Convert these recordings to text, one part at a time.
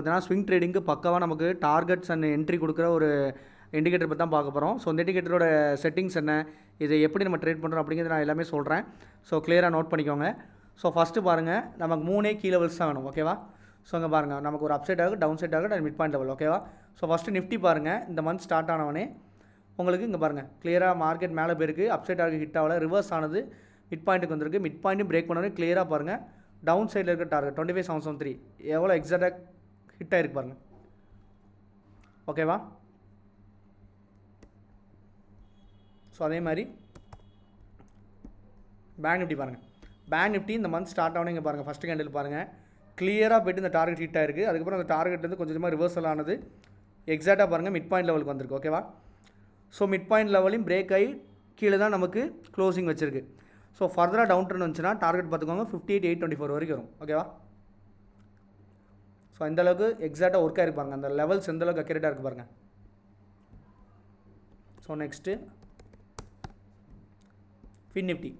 பார்த்தீங்கன்னா ஸ்விங் ட்ரேடிங்க்கு பக்காவாக நமக்கு டார்கெட்ஸ் அண்ட் என்ட்ரி கொடுக்குற ஒரு இண்டிகேட்டர் பற்றி தான் பார்க்க போகிறோம். ஸோ இந்த இண்டிகேட்டரோட செட்டிங்ஸ் என்ன, இதை எப்படி நம்ம ட்ரேட் பண்ணுறோம் அப்படிங்கிறது நான் எல்லாமே சொல்கிறேன். ஸோ கிளியராக நோட் பண்ணிக்கோங்க. ஸோ ஃபஸ்ட்டு பாருங்கள், நமக்கு 3 கீ லெவல்ஸ் தான் வேணும். ஓகேவா? ஸோ இங்கே பாருங்கள், நமக்கு ஒரு அப்சைட் ஆகும், டவுன் சைட் ஆகும், மிட் பாயிண்ட் லெவல். ஓகேவா? ஸோ ஃபஸ்ட்டு நிஃப்டி பாருங்கள், இந்த மந்த் ஸ்டார்ட் ஆனவனே உங்களுக்கு இங்கே பாருங்கள் கிளியராக மார்க்கெட் மேலே போயிருக்கு, அப்சைட் ஆகி ஹிட் ஆகல, ரிவர்ஸ் ஆனது மிட் பாயிண்ட்டுக்கு வந்திருக்கு. மிட் பாயிண்ட்டும் பிரேக் பண்ணவனே கிளியராக பாருங்கள், டவுன் சைடில் இருக்க டார்கெட் 25,773 எவ்வளோ எக்ஸாக்டாக ஹிட் ஆகிருக்கு பாருங்கள். ஓகேவா? ஸோ அதே மாதிரி பேங்க் நிஃப்டி பாருங்கள், பேங்க் நிஃப்டி இந்த மந்த் ஸ்டார்ட் ஆகணும். இங்கே பாருங்கள், ஃபஸ்ட்டு கேண்டில் பாருங்கள் கிளியராக போய்ட்டு இந்த டார்கெட் ஹிட் ஆகிருக்கு. அதுக்கப்புறம் அந்த டார்கெட்லேருந்து கொஞ்சம் கொஞ்சமாக ரிவர்சல் ஆனது எக்ஸாக்டாக பாருங்கள் மிட் பாயிண்ட் லெவலுக்கு வந்திருக்கு. ஓகேவா? ஸோ மிட் பாயிண்ட் லெவலையும் பிரேக் ஆகி கீழே தான் நமக்கு க்ளோசிங் வச்சிருக்கு. ஸோ ஃபர்தராக டவுன் ட்ரெண்ட் வந்துச்சுன்னா டார்கெட் பார்த்துக்கோங்க 58,824 வரைக்கும் வரும். ஓகேவா? ஸோ இந்த அளவுக்கு எக்ஸாக்டாக ஒர்க் ஆகிருக்கு பாருங்கள், அந்த லெவல்ஸ் எந்த அளவுக்கு அக்யூரேட்டாக இருக்குது பாருங்கள். So next fin Nifty.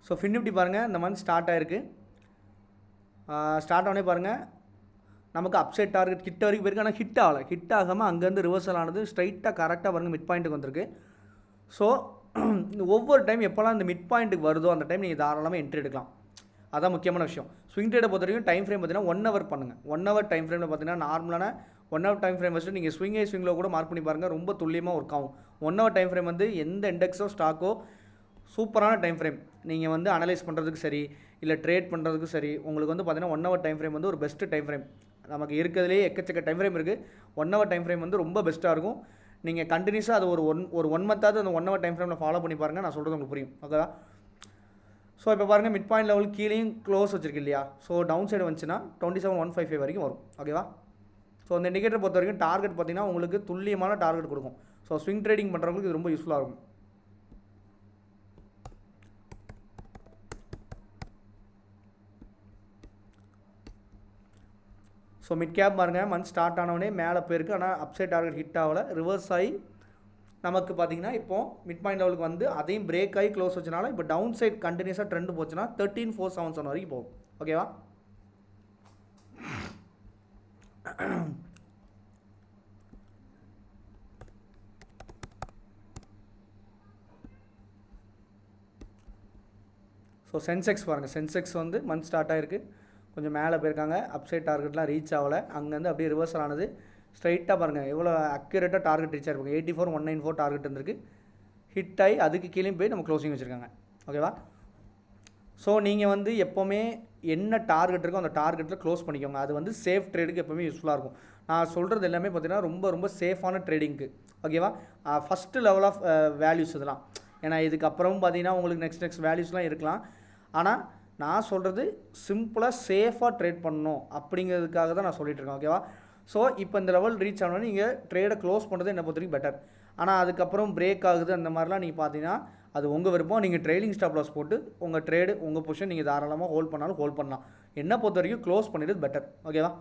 So fin Nifty பாருங்கள், இந்த மந்த் ஸ்டார்ட் ஆகிருக்கு. ஸ்டார்ட் ஆனே பாருங்கள் நமக்கு அப்சைட் டார்கெட் ஹிட் வரைக்கும் போயிருக்கு, ஆனால் ஹிட் ஆகலை. ஹிட் ஆகாமல் அங்கேருந்து ரிவர்சல் ஆனது ஸ்ட்ரைட்டாக கரெக்டாக பாருங்கள் மிட் பாயிண்ட்டுக்கு வந்திருக்கு. ஸோ ஒவ்வொரு டைம் எப்போல்லாம் இந்த மிட் பாயிண்ட்டுக்கு வருதோ அந்த டைம் நீங்கள் தாராளமாக என்ட்ரி எடுக்கலாம். அதான் முக்கியமான விஷயம். ஸ்விங் ட்ரேடை பொறுத்த வரைக்கும் டைம் ஃப்ரேம் பார்த்தீங்கன்னா 1 ஹவர் பண்ணுங்கள். 1 ஹவர் டைம் ஃப்ரேமில் பார்த்தீங்கன்னா நார்மலான 1 ஹவர் டைம் ஃப்ரேம் வச்சுட்டு நீங்கள் ஸ்விங்கில் கூட மார்க் பண்ணி பாருங்கள், ரொம்ப துல்லியமாக ஒர்க் ஆகும். 1 ஹவர் டைம் ஃப்ரேம் வந்து எந்த இண்டெக்ஸோ ஸ்டாக்கோ சூப்பரான டைம் ஃப்ரேம். நீங்கள் வந்து அனலைஸ் பண்ணுறதுக்கு சரி, இல்லை ட்ரேட் பண்ணுறதுக்கு சரி, உங்களுக்கு வந்து பார்த்தீங்கன்னா 1 ஹவர் டைம் ஃப்ரேம் வந்து ஒரு பெஸ்ட்டு டைம் ஃப்ரேம். நமக்கு இருக்கிறதுலே எக்கச்சக்க டைம் ஃப்ரேம் இருக்குது. 1 ஹவர் டைம் ஃப்ரேம் வந்து ரொம்ப பெஸ்ட்டாக இருக்கும். நீங்கள் கண்டினியூஸாக அது ஒரு ஒன் மந்த்தாவது அந்த 1 ஹவர் டைம் ஃப்ரேமில் ஃபாலோ பண்ணி பாருங்கள், நான் சொல்கிறது உங்களுக்கு புரியும். ஓகேவா? ஸோ இப்போ பாருங்கள் மிட் பாயிண்ட் லெவல் கீழேயும் க்ளோஸ் வச்சிருக்கு இல்லையா? ஸோ டவுன் சைடு வந்துச்சுன்னா 27,155 வரைக்கும் வரும். ஓகேவா? ஸோ அந்த இண்டிகேட்டர் பொறுத்த வரைக்கும் டார்கெட் பார்த்தீங்கன்னா உங்களுக்கு துல்லியமான டார்கெட் கொடுக்கும். ஸோ ஸ்விங் ட்ரேடிங் பண்ணுறவங்களுக்கு இது ரொம்ப யூஸ்ஃபுல்லாக இருக்கும். ஸோ மிட் கேப் பாருங்கள், மந்த் ஸ்டார்ட் ஆனவனே மேலே போயிருக்கு, ஆனால் அப்சைட் டார்கெட் ஹிட் ஆகலை, ரிவர்ஸ் ஆகி நமக்கு பார்த்தீங்கன்னா இப்போது மிட் பாயிண்ட் லெவலுக்கு வந்து அதையும் பிரேக் ஆகி க்ளோஸ் வச்சனால இப்போ டவுன் சைட் கண்டினியூஸாக ட்ரெண்ட் போச்சுன்னா 13,477 வரைக்கும் போகும். ஓகேவா? ஸோ சென்செக்ஸ் பாருங்கள், சென்செக்ஸ் வந்து மந்த் ஸ்டார்ட் ஆகிருக்கு, கொஞ்சம் மேலே போயிருக்காங்க, அப்சைட் டார்கெட்லாம் ரீச் ஆகலை, அங்கேருந்து அப்படியே ரிவர்சல் ஆனது ஸ்ட்ரைட்டாக பாருங்கள் எவ்வளோ அக்யூரேட்டாக டார்கெட் ரீச் ஆகிருப்பாங்க. 84,194 டார்கெட் இருந்திருக்கு, ஹிட் ஆகி அதுக்கு கீழே போய் நம்ம க்ளோசிங் வச்சுருக்காங்க. ஓகேவா? ஸோ நீங்கள் வந்து எப்போவுமே என்ன டார்கெட் இருக்கோ அந்த டார்கெட்டில் க்ளோஸ் பண்ணிக்கோங்க. அது வந்து சேஃப் ட்ரேடுக்கு எப்போவுமே யூஸ்ஃபுல்லாக இருக்கும். நான் சொல்கிறது எல்லாமே பார்த்தீங்கன்னா ரொம்ப ரொம்ப சேஃபான ட்ரேடிங்க்கு. ஓகேவா? ஃபஸ்ட்டு லெவல் ஆஃப் வேல்யூஸ் இதெல்லாம். ஏன்னா இதுக்கப்புறமும் பார்த்தீங்கன்னா உங்களுக்கு நெக்ஸ்ட் வேல்யூஸ்லாம் இருக்கலாம். ஆனால் நான் சொல்கிறது சிம்பிளாக சேஃபாக ட்ரேட் பண்ணணும் அப்படிங்கிறதுக்காக தான் நான் சொல்லிகிட்டு இருக்கேன். ஓகேவா? ஸோ இப்போ இந்த லெவல் ரீச் ஆனோன்னா நீங்கள் ட்ரேடை க்ளோஸ் பண்ணுறது என்னை பொறுத்த வரைக்கும் பெட்டர். ஆனால் அதுக்கப்புறம் பிரேக் ஆகுது அந்த மாதிரிலாம் நீங்கள் பார்த்தீங்கன்னா அது உங்கள் விருப்பம். நீங்கள் ட்ரெயிலிங் ஸ்டாப் லாஸ் போட்டு உங்கள் ட்ரேடு உங்கள் பொசிஷன் நீங்கள் தாராளமாக ஹோல்ட் பண்ணாலும் ஹோல்ட் பண்ணலாம். என்னை பொறுத்த வரைக்கும் க்ளோஸ் பண்ணிடுறது பெட்டர். ஓகேவா?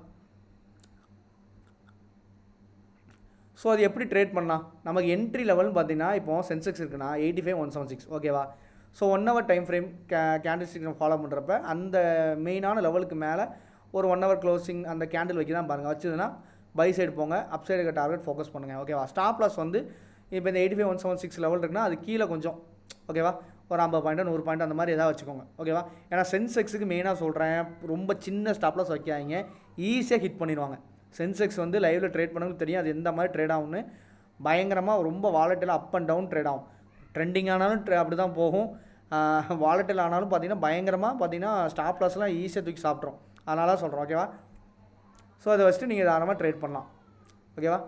ஸோ அது எப்படி ட்ரேட் பண்ணலாம்? நமக்கு என்ட்ரி லெவல்னு பார்த்தீங்கன்னா இப்போ சென்செக்ஸ் இருக்குன்னா 85,176. ஓகேவா? So 1 hour time frame candlestick நம்ம ஃபாலோ பண்ணுறப்ப அந்த மெயினான லெவலுக்கு மேலே ஒரு 1 ஹவர் க்ளோசிங் அந்த கேண்டில் வைக்க தான் பாருங்கள். வச்சதுன்னா பை சைடு போங்க, அப் சைடு இருக்க டார்கெட் ஃபோக்கஸ் பண்ணுங்கள். ஓகேவா? ஸ்டாப் லாஸ் வந்து இப்போ இந்த 85,176 லெவல் இருக்குன்னா அது கீழே கொஞ்சம் ஓகேவா ஒரு 50 பாயிண்ட் 100 பாயிண்ட் அந்த மாதிரி ஏதாவது வச்சுக்கோங்க. ஓகேவா? ஏன்னா சென்செக்ஸுக்கு மெயினாக சொல்கிறேன், ரொம்ப சின்ன ஸ்டாப் லாஸ் வைக்காதீங்க, ஈஸியாக ஹிட் பண்ணிடுவாங்க. சென்செக்ஸ் வந்து லைவில் ட்ரேட் பண்ணவங்களுக்கு தெரியும் அது எந்த மாதிரி ட்ரேட் ஆகும்னு. பயங்கரமாக ரொம்ப வாலட்டில் அப் அண்ட் டவுன் ட்ரேட் ஆகும். ட்ரெண்டிங் ஆனாலும் அப்படி தான் போகும், வாலட்டில் ஆனாலும் பார்த்தீங்கன்னா பயங்கரமாக பார்த்தீங்கன்னா ஸ்டாப் லாஸ்லாம் ஈஸியாக தூக்கி சாப்பிட்றோம். அதனால சொல்கிறோம். ஓகேவா? ஸோ அதை வச்சுட்டு நீங்கள் தாராளமாக ட்ரேட் பண்ணலாம். ஓகேவா?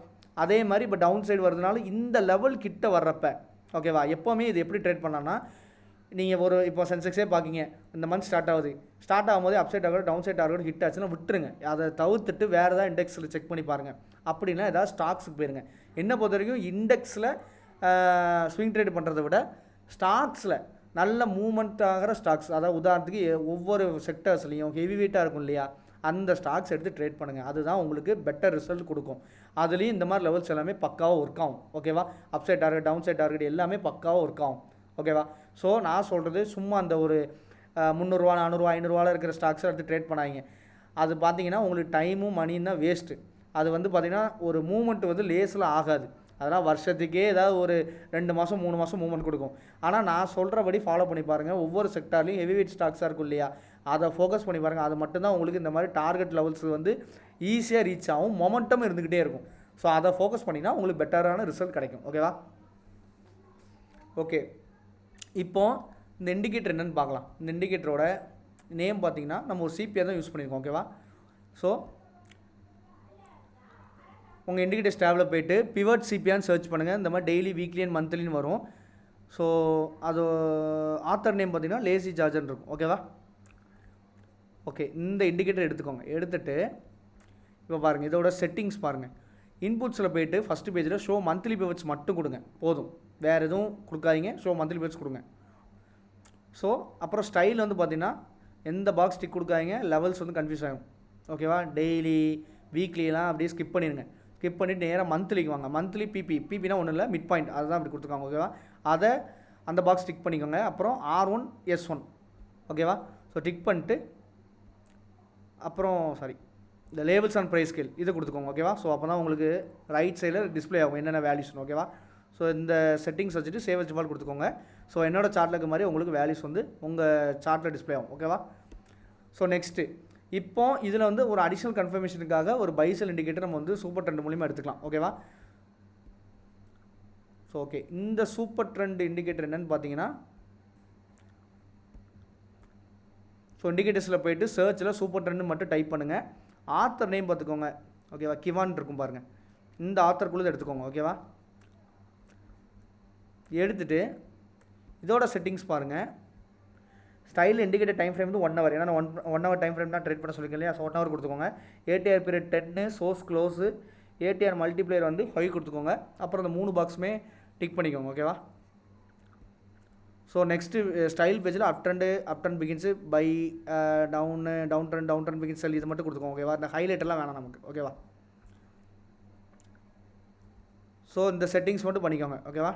அதே மாதிரி இப்போ டவுன் சைடு வரதுனால இந்த லெவல் கிட்ட வர்றப்ப ஓகேவா எப்போவுமே இது எப்படி ட்ரேட் பண்ணலான்னா, நீங்கள் இப்போ சென்செக்ஸே பார்க்கிங்க, இந்த மந்த் ஸ்டார்ட் ஆகும்போது upside target down side target hit ஆச்சுன்னா விட்டுருங்க. அதை தவிர்த்துட்டு வேறு ஏதாவது இண்டெக்ஸில் செக் பண்ணி பாருங்கள். அப்படின்னா ஏதாவது ஸ்டாக்ஸுக்கு போயிருங்க. என்ன பொறுத்த வரைக்கும் இண்டெக்ஸில் ஸ்விங் ட்ரேட் பண்ணுறதை விட ஸ்டாக்ஸில் நல்ல மூவ்மெண்ட் ஆகிற ஸ்டாக்ஸ், அதாவது உதாரணத்துக்கு ஒவ்வொரு செக்டர்ஸ்லையும் ஹெவி வெயிட்டாக இருக்கும் இல்லையா, அந்த ஸ்டாக்ஸ் எடுத்து ட்ரேட் பண்ணுங்கள். அதுதான் உங்களுக்கு பெட்டர் ரிசல்ட் கொடுக்கும். அதுலேயும் இந்த மாதிரி லெவல்ஸ் எல்லாமே பக்காவாக ஒர்க் ஆகும். ஓகேவா? Upside target down side target எல்லாமே பக்காவாக ஒர்க் ஆகும். ஓகேவா? ஸோ நான் சொல்கிறது சும்மா அந்த ஒரு 300 400 500 இருக்கிற ஸ்டாக்ஸை எடுத்து ட்ரேட் பண்ணாங்க. அது பார்த்தீங்கன்னா உங்களுக்கு டைமும் மணியும் தான் வேஸ்ட்டு. அது வந்து பார்த்திங்கன்னா ஒரு மூமெண்ட் வந்து லேஸில் ஆகாது. அதெல்லாம் வருஷத்துக்கே ஏதாவது ஒரு 2 மாதம் 3 மாதம் மூவ்மெண்ட் கொடுக்கும். ஆனால் நான் சொல்கிறபடி ஃபாலோ பண்ணி பாருங்கள். ஒவ்வொரு செக்டார்லையும் ஹெவி வெயிட் ஸ்டாக்ஸாக இருக்கும் இல்லையா, அதை ஃபோக்கஸ் பண்ணி பாருங்கள். அது மட்டும்தான் உங்களுக்கு இந்த மாதிரி டார்கெட் லெவல்ஸ் வந்து ஈஸியாக ரீச் ஆகும், மொமெண்டம் இருந்துக்கிட்டே இருக்கும். ஸோ அதை ஃபோக்கஸ் பண்ணிங்கன்னா உங்களுக்கு பெட்டரான ரிசல்ட் கிடைக்கும். ஓகேவா? ஓகே, இப்போது இந்த இண்டிகேட்டர் என்னென்னு பார்க்கலாம். இந்த இண்டிகேட்டரோட நேம் பார்த்தீங்கன்னா நம்ம ஒரு சிபிஆர் தான் யூஸ் பண்ணியிருக்கோம். ஓகேவா? ஸோ உங்கள் இண்டிகேட்டர்ஸ் டேபில் போய்ட்டு பிவட் சிபிஆர்னு சர்ச் பண்ணுங்கள். இந்த மாதிரி டெய்லி, வீக்லி அண்ட் மந்த்லின்னு வரும். ஸோ அது ஆத்தர் நேம் பார்த்தீங்கன்னா லேசி ஜார்ஜர்னு இருக்கும். ஓகேவா? ஓகே, இந்த இண்டிகேட்டர் எடுத்துக்கோங்க. எடுத்துகிட்டு இப்போ பாருங்கள், இதோட செட்டிங்ஸ் பாருங்கள். இன்புட்ஸில் போய்ட்டு ஃபஸ்ட்டு பேஜில் ஷோ மந்த்லி பிவட்ஸ் மட்டும் கொடுங்க, போதும். வேறு எதுவும் கொடுக்காதீங்க, ஷோ மந்த்லி பிவட்ஸ் கொடுங்க. ஸோ அப்புறம் ஸ்டைல் வந்து பார்த்திங்கன்னா எந்த பாக்ஸ் டிக் கொடுக்காதீங்க, லெவல்ஸ் வந்து கன்ஃபியூஸ் ஆகும். ஓகேவா? டெய்லி, வீக்லிலாம் அப்படியே ஸ்கிப் பண்ணிடுங்க. ஸ்கிப் பண்ணிவிட்டு நேராக மந்த்லிக்கு வாங்க. மந்த்லி பிபினா ஒன்றும் இல்லை, மிட் பாயிண்ட் அதுதான் அப்படி கொடுத்துருக்காங்க. ஓகேவா? அதை அந்த பாக்ஸ் டிக் பண்ணிக்கோங்க. அப்புறம் R1 S1. ஓகேவா? ஸோ டிக் பண்ணிட்டு அப்புறம் இந்த லேபிள்ஸ் அண்ட் ப்ரைஸ் ஸ்கேல் இதை கொடுத்துக்கோங்க. ஓகேவா? ஸோ அப்போ தான் உங்களுக்கு ரைட் சைடில் டிஸ்பிளே ஆகும் என்னென்ன வேல்யூஸ். ஓகேவா? ஸோ இந்த செட்டிங்ஸ் வச்சுட்டு சேவ் அஸ் டிஃபால்ட் கொடுத்துக்கோங்க. ஸோ என்னோட சார்ட்டில் இருக்க மாதிரி உங்களுக்கு வேல்யூஸ் வந்து உங்கள் சார்ட்டில் டிஸ்பிளே ஆகும். ஓகேவா? ஸோ நெக்ஸ்ட்டு இப்போ இதில் வந்து ஒரு அடிஷ்னல் கன்ஃபர்மேஷனுக்காக ஒரு பை செல் இண்டிகேட்டர் நம்ம வந்து சூப்பர் ட்ரெண்ட் மூலிமா எடுத்துக்கலாம். ஓகேவா? ஸோ ஓகே, இந்த சூப்பர் ட்ரெண்ட் இண்டிகேட்டர் என்னென்னு பார்த்தீங்கன்னா, ஸோ இண்டிகேட்டர்ஸில் போய்ட்டு சர்ச்சில் சூப்பர் ட்ரெண்ட் மட்டும் டைப் பண்ணுங்கள். ஆத்தர் நேம் பார்த்துக்கோங்க. ஓகேவா? கிவான் இருக்கும் பாருங்கள், இந்த ஆத்தருக்குள்ளே எடுத்துக்கோங்க. ஓகேவா? எடுத்துகிட்டு இதோட செட்டிங்ஸ் பாருங்கள். ஸ்டைல் இண்டிகேட்டர் டைம் ஃப்ரேம் வந்து 1 ஹவர். ஏன்னா 1 ஹவர் டைம் ஃப்ரேம் தான் ட்ரேட் பண்ண சொல்லியிருக்கேன் இல்லையா? ஸோ 1 ஹவர் கொடுத்துக்கோங்க. ADR period 10, source close, ADR multiplier வந்து 5 கொடுத்துக்கோங்க. அப்புறம் இந்த 3 பாக்ஸுமே டிக் பண்ணிக்கோங்க. ஓகேவா? ஸோ நெக்ஸ்ட்டு ஸ்டைல் பேஜில் up trend begins, buy, down trend begins sell, இது மட்டும் கொடுத்துக்கோங்க. ஓகேவா? இந்த ஹைலைட் எல்லாம் வேணாம் நமக்கு. ஓகேவா? ஸோ இந்த செட்டிங்ஸ் மட்டும் பண்ணிக்கோங்க. ஓகேவா?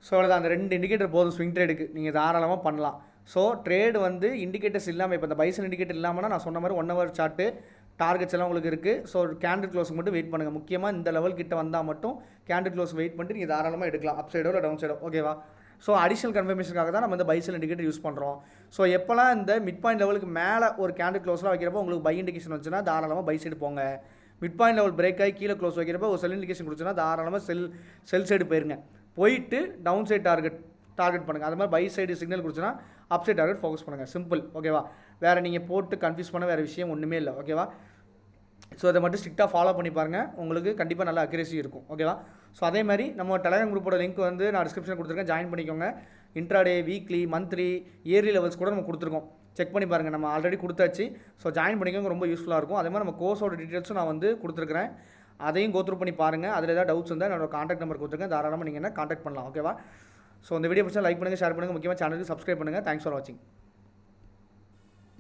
ஸோ அவ்வளோதான், அந்த 2 இண்டிகேட்டர் போதும் ஸ்விங் ட்ரேடுக்கு. நீங்கள் தாராளமாக பண்ணலாம். ஸோ ட்ரேடு வந்து இண்டிகேட்டர்ஸ் இல்லாமல், இப்போ இந்த பைசல் இண்டிகேட்டர் இல்லாமல் நான் சொன்ன மாதிரி 1 ஹவர் சார்ட்டு டார்கெட்ஸ் எல்லாம் உங்களுக்கு இருக்குது. ஸோ கேண்டில் க்ளோஸுக்கு மட்டும் வெயிட் பண்ணுங்கள். முக்கியமாக இந்த லெவல் கிட்ட வந்தால் மட்டும் கேண்டில் க்ளோஸ் வெயிட் பண்ணிட்டு நீங்கள் தாராளமாக எடுக்கலாம், அப் சைடோ இல்லை டவுன் சைடோ. ஓகேவா? ஸோ அடிஷனல் கன்ஃபர்மேஷனுக்காக தான் நம்ம இந்த பைசல் இண்டிகேட்டர் யூஸ் பண்ணுறோம். ஸோ எப்போல்லாம் இந்த மிட் பாயிண்ட் லெவலுக்கு மேலே ஒரு கேண்டில் க்ளோஸ்லாம் வைக்கிறப்போ உங்களுக்கு பை இண்டிகேஷன் வச்சுன்னா தாராளமாக பை சைடு போங்க. மிட் பாயிண்ட் லெவல் பிரேக் ஆகி கீழே க்ளோஸ் வைக்கிறப்போ ஒரு செல் இண்டிகேஷன் கொடுச்சுன்னா தாராளமாக செல் சைடு போயிருங்க. போயிட்டு டவுன் சைட் டார்கெட் பண்ணுங்கள். அது மாதிரி பை சைடு சிக்னல் கொடுச்சுன்னா அப் சைட் டார்கெட் ஃபோக்கஸ் பண்ணுங்கள். சிம்பிள். ஓகேவா? வேறு நீங்கள் போட்டு கன்ஃபியூஸ் பண்ண வேறு விஷயம் ஒன்றுமே இல்லை. ஓகேவா? ஸோ அதை மட்டும் ஸ்ட்ரிக்டாக ஃபாலோ பண்ணி பாருங்கள், உங்களுக்கு கண்டிப்பாக நல்ல அக்யூரசி இருக்கும். ஓகேவா? ஸோ அதே மாதிரி நம்ம டெலிகிராம் குரூப்போட லிங்க் வந்து நான் டிஸ்கிரிப்ஷன் கொடுத்துருக்கேன், ஜாயின் பண்ணிக்கோங்க. Intraday, weekly, monthly, yearly levels கூட நம்ம கொடுத்துருக்கோம், செக் பண்ணி பாருங்கள். நம்ம ஆல்ரெடி கொடுத்தாச்சு. ஸோ ஜாயின் பண்ணிக்கோங்க, ரொம்ப யூஸ்ஃபுல்லாக இருக்கும். அதே மாதிரி நம்ம கோர்ஸோட டீட்டெயில்ஸும் நான் வந்து கொடுத்துருக்கிறேன், அதையும் கோத்ரூ பண்ணி பாருங்கள். அதில் ஏதாவது டவுட்ஸ் இருந்தால் என்னோட காண்டாக்ட் நம்பர் கொடுத்துருக்கேன், தாராளமாக நீங்கள் என்ன காண்டாக்ட் பண்ணலாம். ஓகேவா? ஸோ இந்த வீடியோ பிடிச்சா லைக் பண்ணுங்கள், ஷேர் பண்ணுங்கள், முக்கியமாக சேனலுக்கு சப்ஸ்கிரைப் பண்ணுங்கள். தேங்க்ஸ் ஃபார் வாட்சிங்.